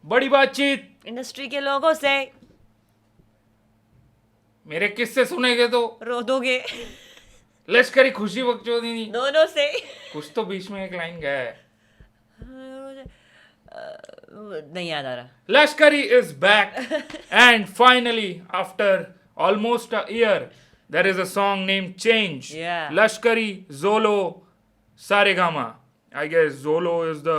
बड़ी बातचीत इंडस्ट्री के लोगों से मेरे किस्से सुनेगे तो रो दोगे लश्करी खुशी बख्शोदी दोनों से। कुछ तो बीच में एक लाइन गया है नहीं याद आ रहा। Lashkari is back and finally after almost a year there is a song named Change. Yeah. Lashkari, Zolo, Saregama. I guess Zolo is the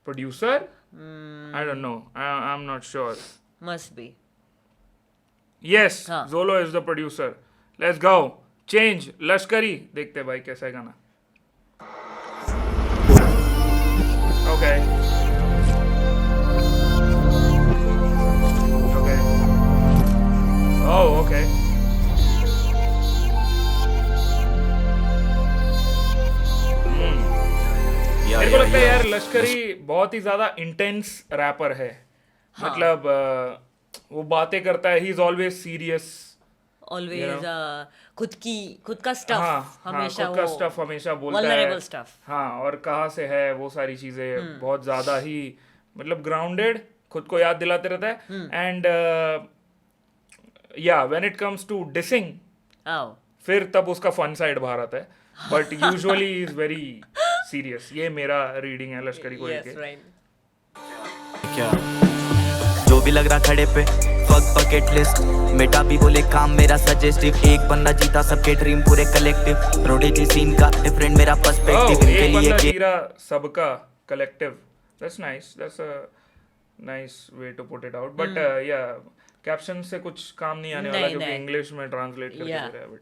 producer. I don't know. I'm not sure. Must be. Yes, हाँ. Zolo is the producer. Let's go. Change. Lashkari. देखते हैं भाई कैसा है गाना. Okay. Okay. Oh, okay. मेरे को लगता है यार लश्करी बहुत ही ज्यादा इंटेंस रैपर है. मतलब वो बातें करता है. He is always serious. Always खुद का स्टफ हाँ, हमेशा खुद का वो स्टफ हमेशा बोलता vulnerable है. stuff. हाँ, और कहाँ से है वो सारी चीजें बहुत ज्यादा ही मतलब ग्राउंडेड खुद को याद दिलाते रहता है. And yeah when it comes to dissing आओ फिर तब उसका फन साइड बाहर आता है. But usually is very serious. ये मेरा रीडिंग है लश्करी को यस लेके. राइट। क्या जो भी लग रहा खड़े पे फक बकेट लिस्ट मेटा भी बोले काम मेरा सजेस्टिव एक बंदा जीता सबके ड्रीम पूरे कलेक्टिव प्रोडिजी सीन का डिफरेंट मेरा पर्सपेक्टिव इनके एक लिए बंदा के जीरा सबका collective. That's nice. That's a nice way to put it out. But yeah caption से कुछ काम नहीं आने वाला नहीं, क्योंकि नहीं. इंग्लिश में ट्रांसलेट करके Yeah. दे रहा है. बट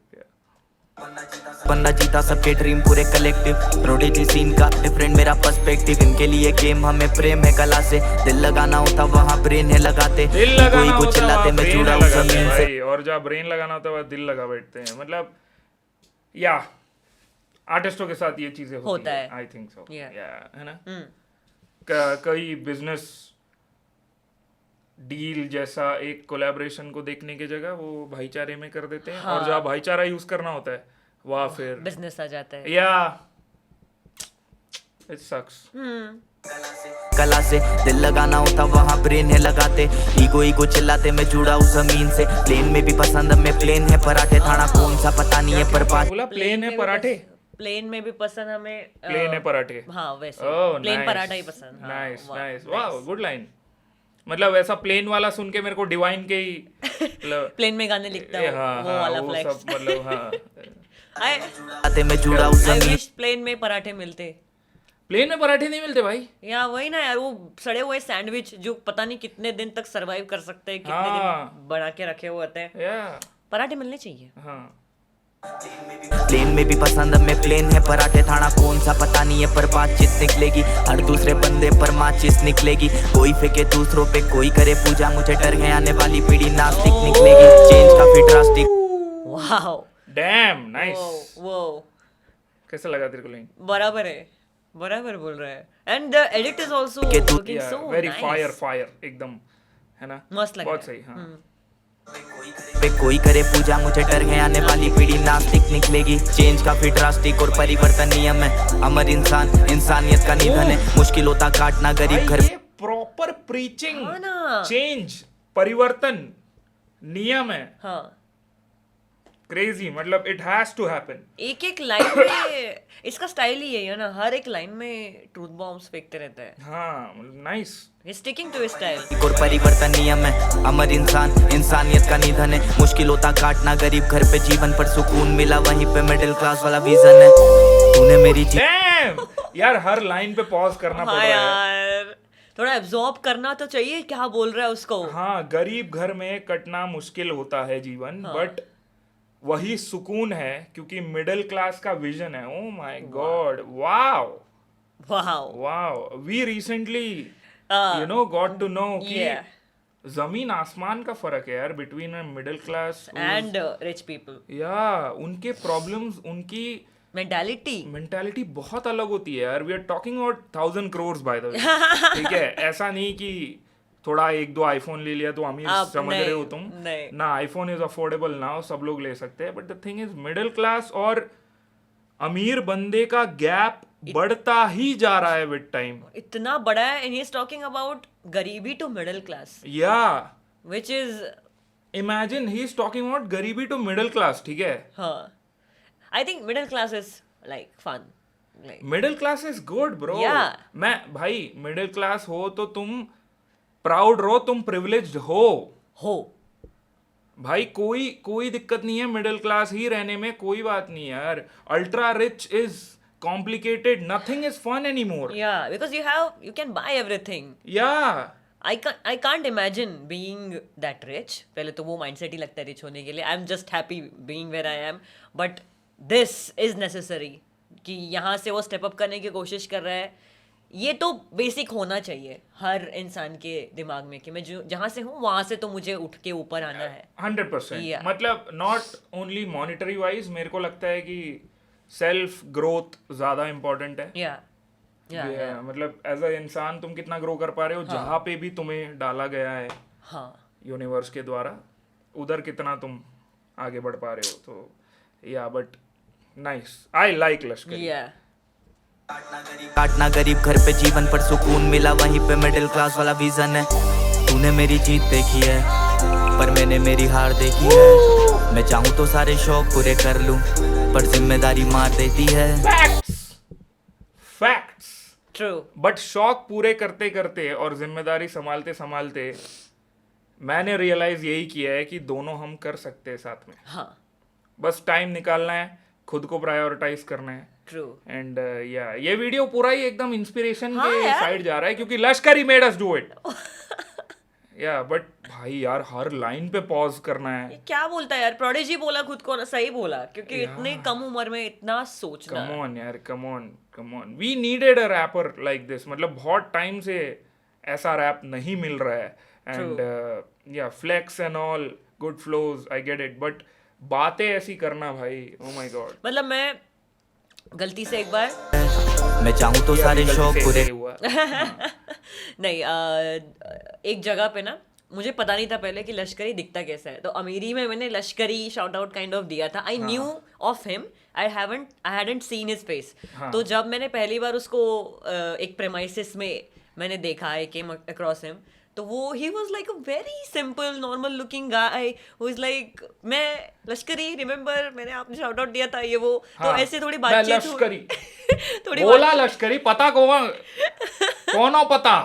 बंदा जीता सबके ड्रीम पूरे कलेक्टिव प्रोडिजी सीन का डिफरेंट मेरा पर्सपेक्टिव इनके लिए गेम हमें प्रेम है कला से दिल लगाना होता वहाँ ब्रेन है लगाते दिल कोई लगाना कुछ होता चिल्लाते है मैं ब्रेन जुड़ा हूँ लगाते हैं जमीन से भाई. और जहाँ ब्रेन लगाना होता है वहाँ दिल लगा बैठते हैं. मतलब या आर्टिस्टों के साथ ये चीजें होता है. I think so. Yeah. या है ना. हम्म कई बिजनेस डील जैसा एक कोलैबोरेशन को देखने की जगह वो भाईचारे में कर देते हैं. और जहाँ भाईचारा यूज करना होता है वहाँ फिर बिजनेस आ जाता है. या इट सक्स. कला से दिल लगाना होता वहाँ ब्रेन है लगाते ईगो चिल्लाते मैं जुड़ा हूँ जमीन से प्लेन में भी पसंद में प्लेन है पराठे थाना कौन सा पता नहीं है पर बात बोला प्लेन है पराठे. प्लेन में भी पसंद हमें प्लेन है पराठे. हाँ वैसे Oh, प्लेन nice. पराठा ही पसंद. हाँ, नाइस वाह, नाइस. nice. वाह गुड लाइन. मतलब ऐसा प्लेन वाला सुन के मेरे को डिवाइन के ही मतलब प्लेन में गाने लिखता हूँ हाँ वो हाँ वाला वो फ्लेक्स. सब मतलब हाँ. आते मैं जुड़ा हूँ आई जमीन विश प्लेन में पराठे मिलते. प्लेन में पराठे नहीं मिलते भाई. या वही ना यार वो सड़े हुए सैंडविच जो पता नहीं कितने दिन तक सरवाइव कर सकते हैं कितने हाँ. दिन बना के रखे हुए होते हैं. या पराठे मिलने चाहिए. हाँ. प्लेन में भी पसंद में प्लेन है पराठे थाना कौन सा पता नहीं है पर बातचीत निकलेगी हर दूसरे बंदे पर माचिस निकलेगी कोई फेंके दूसरों पे कोई करे पूजा मुझे डर है आने वाली पीढ़ी नास्तिक निकलेगी चेंज काफी ड्रास्टिक वाओ डैम नाइस. वो कैसा लगा तेरे को लाइन. बराबर बोल रहा है. And the edit is also looking so very nice. Fire एकदम है ना. मस्त लग बहुत रहा है. सही. हाँ पे कोई करे पूजा मुझे डर है आने वाली पीढ़ी नास्तिक निकलेगी चेंज काफी ड्रास्टिक और परिवर्तन नियम है अमर इंसान इंसानियत का निधन है मुश्किल होता काटना गरीब घर ये प्रॉपर प्रीचिंग. हाँ ना. चेंज परिवर्तन नियम है. हाँ क्रेजी. मतलब इट हैज टू हैपन. एक एक लाइन में इसका स्टाइल ही है ना. हर एक लाइन में ट्रूथ बॉम्ब्स फेंकते रहता है. हाँ nice. He sticking to his style. और परिवर्तन नियम है अमर इंसान इंसानियत का निधन है मुश्किल होता काटना गरीब घर पे जीवन पर सुकून मिला वहीं पे मिडिल क्लास वाला विजन है तूने मेरी डैम यार हर लाइन पे पॉज करना पड़ हाँ रहा है. यार थोड़ा एब्जॉर्ब करना तो चाहिए क्या बोल रहा है उसको. हाँ गरीब घर में कटना मुश्किल होता है जीवन बट वही सुकून है क्योंकि मिडिल क्लास का विजन है. Oh my god. Wow wow. Wow. We recently you know got to know कि Yeah. जमीन आसमान का फर्क है यार between middle class and rich people. या उनके प्रॉब्लम्स उनकी मेंटालिटी मेंटालिटी बहुत अलग होती है यार. We are talking about 1000 crores by the way. ठीक है. ऐसा नहीं कि थोड़ा एक दो आईफोन ले लिया तो अमीर आप समझ नहीं, रहे हो तुम. नहीं. ना आईफोन इज अफोर्डेबल नाउ. सब लोग ले सकते हैं. But the thing is middle class और अमीर बंदे का गैप बढ़ता ही जा रहा है विद टाइम. इतना बड़ा है, and he is talking about गरीबी to middle class, Yeah, which is imagine he is talking about गरीबी to middle class. ठीक है, हाँ, I think middle class is like fun, like middle class is good bro. Yeah. मैं भाई middle class हो तो तुम प्राउड रहो, तुम प्रिविलेज्ड हो भाई. कोई दिक्कत नहीं है मिडिल क्लास ही रहने में, कोई बात नहीं है यार. Ultra rich is complicated, nothing is fun anymore. yeah, because you can buy everything. या I can't imagine being that rich. पहले तो वो mindset ही लगता है rich होने के लिए. I'm just happy being where I am. But this is necessary. कि यहाँ से वो step up करने की कोशिश कर रहा है. ये तो बेसिक होना चाहिए हर इंसान के दिमाग में कि मैं जो जहाँ से हूँ वहाँ से तो मुझे उठ के ऊपर आना है. 100%. Yeah. मतलब नॉट ओनली मॉनिटरी वाइज, मेरे को लगता है कि सेल्फ ग्रोथ ज्यादा इंपॉर्टेंट है. Yeah. Yeah. मतलब एज अ इंसान तुम कितना ग्रो कर पा रहे हो, जहाँ पे भी तुम्हें डाला गया है हाँ. यूनिवर्स के द्वारा, उधर कितना तुम आगे बढ़ पा रहे हो. तो या बट नाइस, आई लाइक लश्करी. Yeah. काटना गरीब घर पे जीवन पर सुकून मिला, वहीं पे मिडिल क्लास वाला विजन है. तूने मेरी जीत देखी है पर मैंने मेरी हार देखी है. मैं चाहूँ तो सारे शौक पूरे कर लूं पर जिम्मेदारी मार देती है. फैक्ट्स. True. बट शौक पूरे करते करते और जिम्मेदारी संभालते संभालते मैंने रियलाइज यही किया है कि दोनों हम कर सकते हैं साथ में. हाँ. बस टाइम निकालना है, खुद को प्रायोरिटाइज करना है. True. एंड या ये वीडियो पूरा ही एकदम इंस्पिरेशन हाँ के यार. साइड जा रहा है क्योंकि लश्करी मेड अस डू इट. या बट भाई यार हर लाइन पे पॉज करना है. ये क्या बोलता है यार, प्रोडिजी बोला खुद को ना, सही बोला क्योंकि इतने कम उम्र में इतना सोचना. कम ऑन यार, come on. We needed a rapper like this. मतलब बहुत टाइम से ऐसा रैप नहीं मिल रहा है. And yeah flex and all good flows, I get it, but बातें ऐसी करना भाई, ओ माय गॉड. मतलब मैं गलती से एक बार मैं चाहूँ तो सारे शौक पूरे हुआ. नहीं एक जगह पे ना मुझे पता नहीं था पहले कि लश्करी दिखता कैसा है, तो अमीरी में मैंने लश्करी शाउट आउट काइंड ऑफ दिया था. I knew of him, I hadn't seen his face. तो जब मैंने पहली बार उसको एक प्रेमाइसिस में मैंने देखा, आई केम अक्रॉस हिम, तो वो he was like a very simple normal looking guy who is like, मैं लश्करी रिमेम्बर मैंने आपने शाउट आउट दिया था ये वो. तो ऐसे थोड़ी बातचीत लश्करी थोड़ी बोला लश्करी, पता कौन हो पता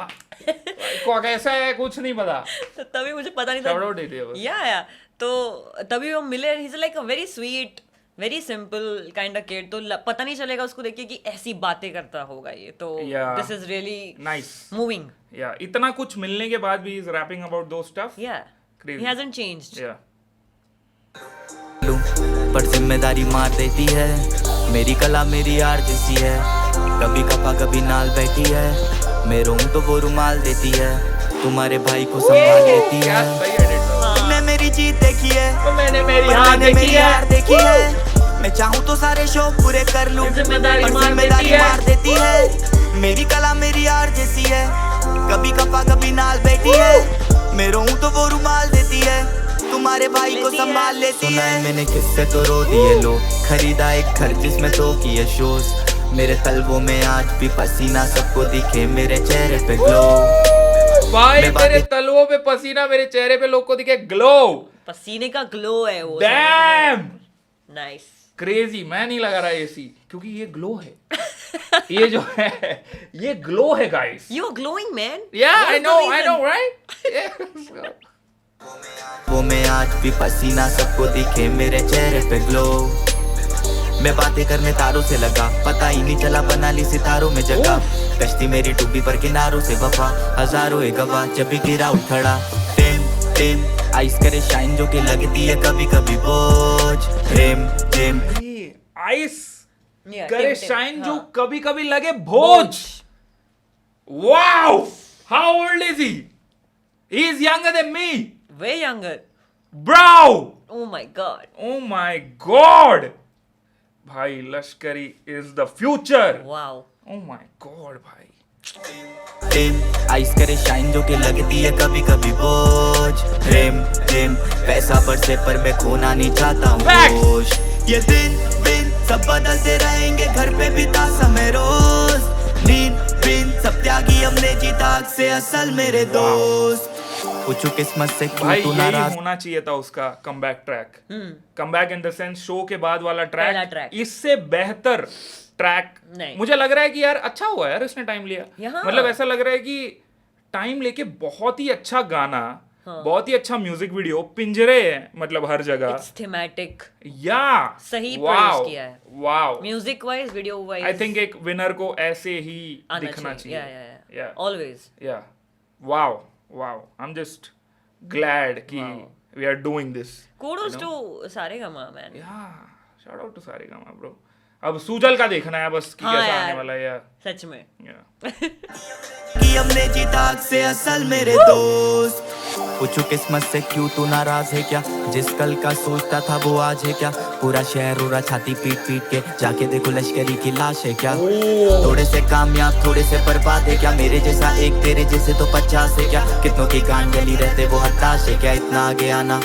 को कैसा है कुछ नहीं पता. तो तभी मुझे पता नहीं Shout out दे था. दिया बस. या तो तभी हम मिले. He is like a very sweet, very simple kind of kid. तो पता नहीं चलेगा उसको देख के कि ऐसी बातें करता होगा ये. तो Yeah. This is really nice. Moving. या इतना कुछ मिलने के बाद भी इज रैपिंग अबाउट दो स्टफ. या Crazy. He hasn't changed. या लूं पर जिम्मेदारी मार देती है. मेरी कला मेरी यार जैसी है, कभी कपा कभी नाल बैठी है. मैं रोऊं तो वो रुमाल देती है, तुम्हारे भाई को संभाल लेती क्या है. सही एडिट. तुमने मेरी जीत देखी है तो मैंने मेरी पर हार मैंने मेरी देखी हार है. देखी है. मैं चाहूँ तो सारे शौक पूरे कर लूं जिम्मेदारी पर मार जिम्मेदारी देती है. मार देती है. मेरी कला मेरी यार जैसी है, कभी कपा कभी नाल बैठी है. मैं रोऊं तो वो रुमाल देती है, तुम्हारे भाई को संभाल लेती है. मैंने किससे तो रो दिए लोग, खरीदा एक घर जिसमें तो किए शोज. मेरे तलवों में आज भी पसीना, सबको दिखे मेरे चेहरे पे ग्लो. भाई मैं तेरे बातें- तलवों पे पसीना, मेरे चेहरे पे लोग को दिखे ग्लो. पसीने का ग्लो है वो. Damn nice. क्रेजी. मैं नहीं लगा रहा एसी क्योंकि ये ग्लो है. ये जो है ये ग्लो है guys. You are glowing man. Yeah I no right. वो मैं आज भी पसीना, सबको दिखे मेरे चेहरे पे ग्लो. मैं बातें करने तारों से लगा, पता ही नहीं चला बना ली सितारों में जगह. कश्ती मेरी डूबी पर किनारों से वफा, हजारों एक गवाह जब भी गिरा उठड़ा. टिम टिम आइस करे शाइन जो कि लगती है कभी कभी बोझ. प्रेम टिम आइस Yeah, करे Tim, शाइन जो हाँ. कभी कभी लगे भोज. Wow, how old is he? He is younger than me Way younger. Bro. Oh my god. Oh my god. भाई Lashkari is the future. Wow. Oh my god भाई. टिम आइस करे शाइन जो कि लगती है कभी कभी बोझ. प्रेम टिम पैसा बरसे पर मैं खोना नहीं चाहता हूँ Facts. होश. ये दिन बिन सब बदलते रहेंगे, घर पे बिता समय रोज, नींद बिन सब त्यागी हमने जीता आग से असल मेरे दोस्त। पूछू किस्मत से क्यों भाई तू यही नाराज। होना चाहिए था उसका comeback track. Comeback in the sense show के बाद वाला पहला ट्रैक, track। इससे बेहतर ट्रैक नहीं। मुझे लग रहा है कि यार अच्छा हुआ यार इसने टाइम लिया। यहाँ। मतलब ऐसा लग रहा है कि टाइम लेके बहुत ही अच्छा गाना, बहुत ही अच्छा म्यूजिक वीडियो, पिंजरे है मतलब हर जगह। इट्स थीमेटिक, या सही वाओ प्रोड्यूस किया है। Wow, music wise, video wise I think एक विनर को ऐसे ही आना दिखना चाहिए। चाहिए। या always. Yeah. Wow. Wow. I'm just glad कि we are doing this. Kudos to Saregama, man. Yeah. Shout out to Saregama, bro. अब सूजल का देखना है बस कि हाँ कैसा यार। आने वाला है यार। सच में। Yeah. कि हमने जीता आग से असल मेरे दोस्त। पूछू किस्मत से क्यों तू नाराज है क्या, जिस कल का सोचता था वो आज है क्या, पूरा शहर उड़ा छाती पीट पीट के, जाके देखो लश्करी की लाश है क्या, थोड़े से कामयाब थोड़े से बर्बाद है क्या, मेरे जैसा एक तेरे जैसे तो 50 है क्या, कितनों की गांड गली रहते वो हताश है क्या, इतना आगे आना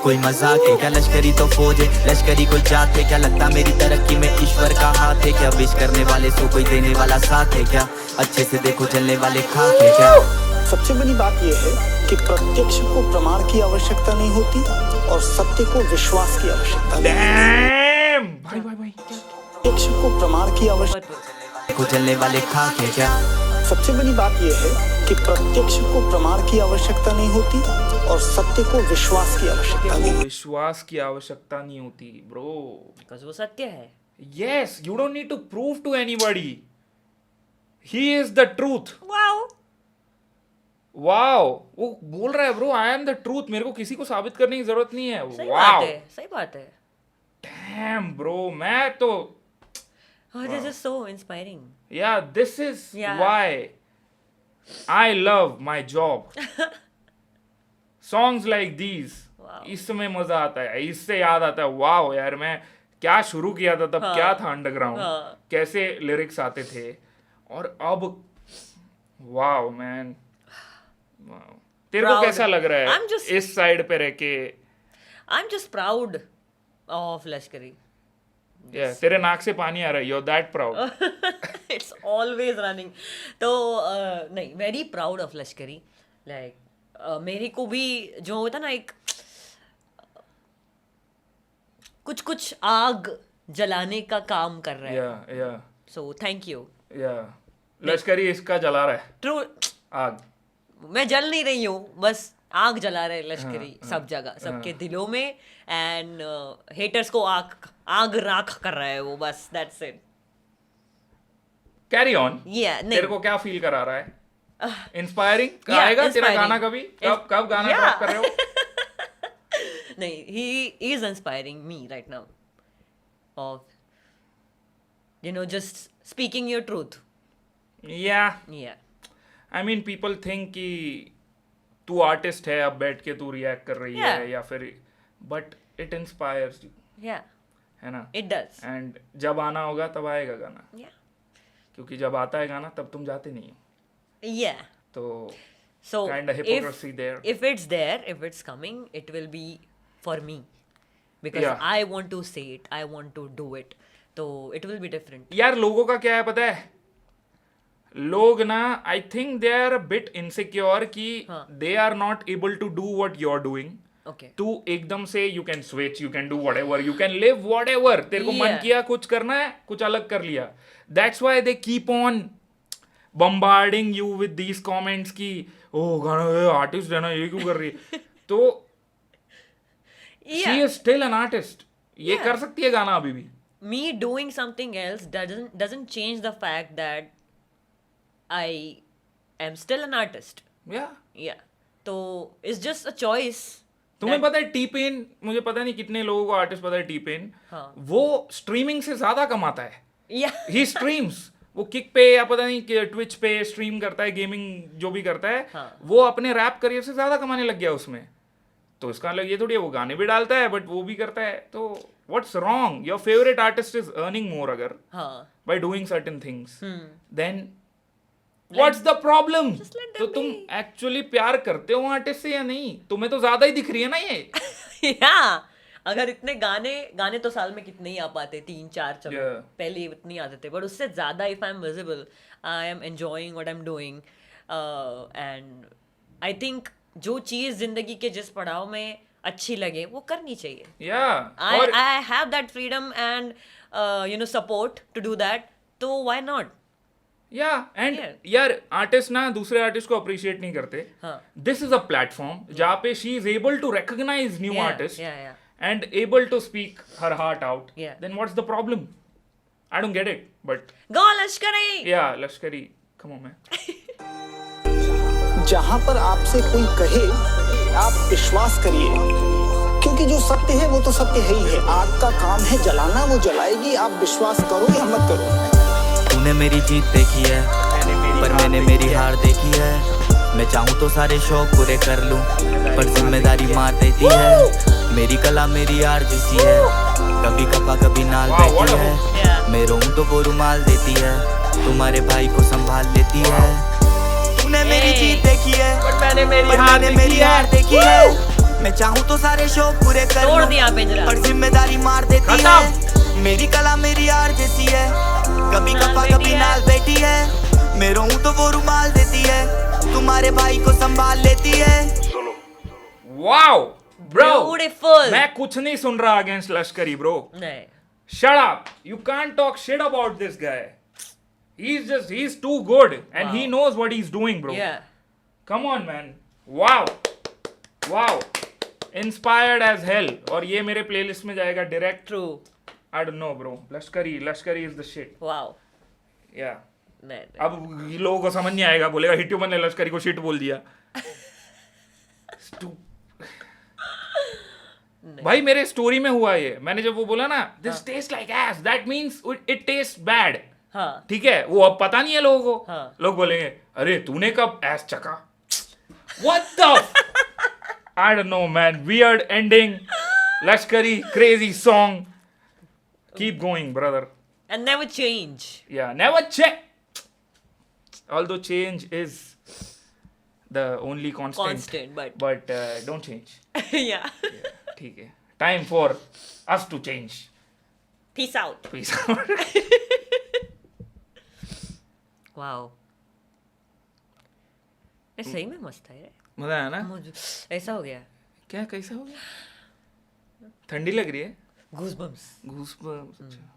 कोई मजाक है क्या, लश्करी तो फौज है लश्करी कोई जात है क्या, लगता मेरी तरक्की में ईश्वर का हाथ है क्या, विश करने वाले सो कोई देने वाला साथ है क्या, अच्छे से देखो चलने वाले खाक है क्या। सबसे बड़ी बात यह है कि प्रत्यक्ष को प्रमाण की आवश्यकता नहीं होती और सत्य को विश्वास की आवश्यकता नहीं Damn! भाई भाई भाई क्या? प्रत्यक्ष को प्रमाण की आवश्यकता देखो चलने वाले खाक है क्या। सबसे बड़ी बात यह है कि प्रत्यक्ष को प्रमाण की आवश्यकता नहीं होती और सत्य को विश्वास की आवश्यकता नहीं विश्वास की आवश्यकता नहीं होती ब्रो। बिकॉज वो सत्य है। Yes, you don't need to prove to anybody. He is the truth. Wow. Wow, वो बोल रहा है bro, I am the truth, मेरे को किसी को साबित करने की जरूरत नहीं है। सही वाओ, बात है, सही बात है। डैम ब्रो, मैं तो Oh, this is so inspiring. yeah, this is Yeah. why I love my job. Songs like these, Wow. इसमें मजा आता है, इससे याद आता है वाओ यार मैं क्या शुरू किया था तब, क्या था अंडरग्राउंड, हाँ। कैसे लिरिक्स आते थे, और अब वाओ मैन, वाओ। तेरे को Proud. कैसा लग रहा है I'm just- इस साइड पे रह के? I'm just proud of Lashkari. Yeah, तेरे नाक से पानी आ रहा है, you're that proud. It's always running. तो नहीं, very proud of Lashkari. Like मेरे को भी जो होता ना एक कुछ कुछ आग जलाने का काम कर रहा है। Yeah, yeah, So thank you. yeah. लश्करी इसका जला रहा है True. आग। मैं जल नहीं रही हूँ, बस आग जला रहे लश्करी सब जगह, सबके दिलों में, एंड हेटर्स को आग राख कर रहा है वो, बस that's it. Carry on. Yeah, नहीं। तेरे को क्या फील करा रहा है? इंस्पायरिंग Yeah, आएगा तेरा inspiring. गाना कभी? कब गाना Yeah. ड्रॉप कर रहे हो? नहीं, he is inspiring me right now of just speaking your truth. Yeah, Yeah. I mean people think कि तू आर्टिस्ट है, अब बैठ के तू रिएक्ट कर रही है Yeah. या फिर, but it inspires you, Yeah, है ना? it does. एंड जब आना होगा तब आएगा गाना, Yeah. क्योंकि जब आता है गाना तब तुम जाते नहीं हो, Yeah. तो So Kinda hypocrisy there. if it's there, if it's coming, it will be for me. Because Yeah. I want to say it, I want to do it. So it will be different. यार लोगों का क्या है पता है, लोग ना I think they are a bit insecure कि हाँ। They are not able to do what you are doing. Okay. तू एकदम से you can switch, you can do whatever, you can live whatever, तेरे को मन Yeah. किया कुछ करना है, कुछ अलग कर लिया। That's why they keep on bombarding you with these comments की ओ गाना आर्टिस्ट है ना, ये क्यों कर रही है? तो she is still an artist, ये Yeah. कर सकती है गाना अभी भी। Me doing something else doesn't change the fact that I am still an artist. या Yeah. So it's just a choice. तुम्हें that- पता है टी पेन, मुझे पता नहीं कितने लोगों को आर्टिस्ट पता है टी पेन, हाँ। वो स्ट्रीमिंग से ज्यादा कमाता है। Yeah. ही स्ट्रीम्स, वो किक पे या पता नहीं ट्विच पे स्ट्रीम करता है, गेमिंग जो भी करता है, हाँ। वो अपने रैप करियर से ज्यादा कमाने लग गया उसमें। तो इसका मतलब ये थोड़ी है वो गाने भी डालता है बट वो भी करता है, तो what's wrong? Your favourite artist is earning more अगर हाँ. By doing certain things, Hmm. Then what's the problem? Just let them तो तुम एक्चुअली प्यार करते हो आर्टिस्ट से या नहीं? तुम्हें तो ज्यादा ही दिख रही है ना ये। Yeah. अगर इतने गाने तो साल में कितने ही आ पाते, 3-4 चलो Yeah. पहले इतने आते थे, बट उससे ज्यादा if I am visible, I am enjoying what I am doing, and I think जो चीज जिंदगी के जिस पड़ाव में अच्छी लगे वो करनी चाहिए. Yeah. I और I have that freedom and support to do that. तो why not? And Yeah. यार आर्टिस्ट ना दूसरे आर्टिस्ट को अप्रिशिएट नहीं करते. हाँ. दिस इज अ प्लेटफॉर्म जहाँ पे she is able to recognise new Yeah, artist yeah. And able to speak her heart out. Yeah. Then what's the problem? I don't get it. But Go लश्करी. या लश्करी, come on man. जहां पर आपसे कोई कहे आप विश्वास करिए, क्योंकि जो सत्य है वो तो सत्य है ही है. आग का काम है जलाना, वो जलाएगी. आप विश्वास करो या मत करो. तूने मेरी जीत देखी है पर मैंने मेरी हार देखी है. मैं चाहूँ तो सारे शौक पूरे कर लूँ पर जिम्मेदारी मार देती है. मेरी कला मेरी यार जैसी है, कभी कपा कभी नाल Wow, what बैठी a है. Yeah. मैं रोऊं तो वो रुमाल देती है, तुम्हारे भाई को संभाल लेती है. तूने मेरी Hey. जीत देखी है बट मैंने मेरी पर हार मैंने मेरी हार देखी है. मैं चाहूँ तो सारे शौक पूरे कर तोड़ लूं दिया पिंजरा. पर जिम्मेदारी मार देती खत्म. है. मेरी कला मेरी यार जैसी है, कभी नाल कपा बैठी कभी है. नाल बैठी है. मैं रोऊं तो वो रुमाल देती है, तुम्हारे भाई को संभाल लेती है. Wow bro, Beautiful. मैं कुछ नहीं सुन रहा अगेंस्ट लश्करी ब्रो. नहीं. Shut up. You can't talk shit about this guy. He's too good and he Wow. knows what he's doing, bro. Yeah. Come on, man. Wow. Wow. Inspired as hell. और ये मेरे playlist में जाएगा direct. True. I don't know, bro. Lashkari is the shit. Wow. Yeah. नहीं. अब ये लोगों को समझ नहीं आएगा, बोलेगा हिट्यूमन ने लश्करी को shit बोल दिया. भाई मेरे स्टोरी में हुआ ये. मैंने जब वो बोला ना this taste like S, that means it taste bad. हाँ. ठीक है, वो अब पता नहीं है लोगों को. हाँ. लोग बोलेंगे अरे तूने कब एस चका. What the I don't know man. Weird ending. लश्करी crazy song. Keep going brother. And never change. Yeah, never check. Although change is the only constant, but don't change. Yeah. Yeah, ठीक है. Time for us to change. Peace out. Peace out. Wow. ये सही में मस्त है. मजा आया ना? मुझे ऐसा हो गया. क्या कैसा हो गया? ठंडी लग रही है? Goosebumps. Goosebumps. अच्छा.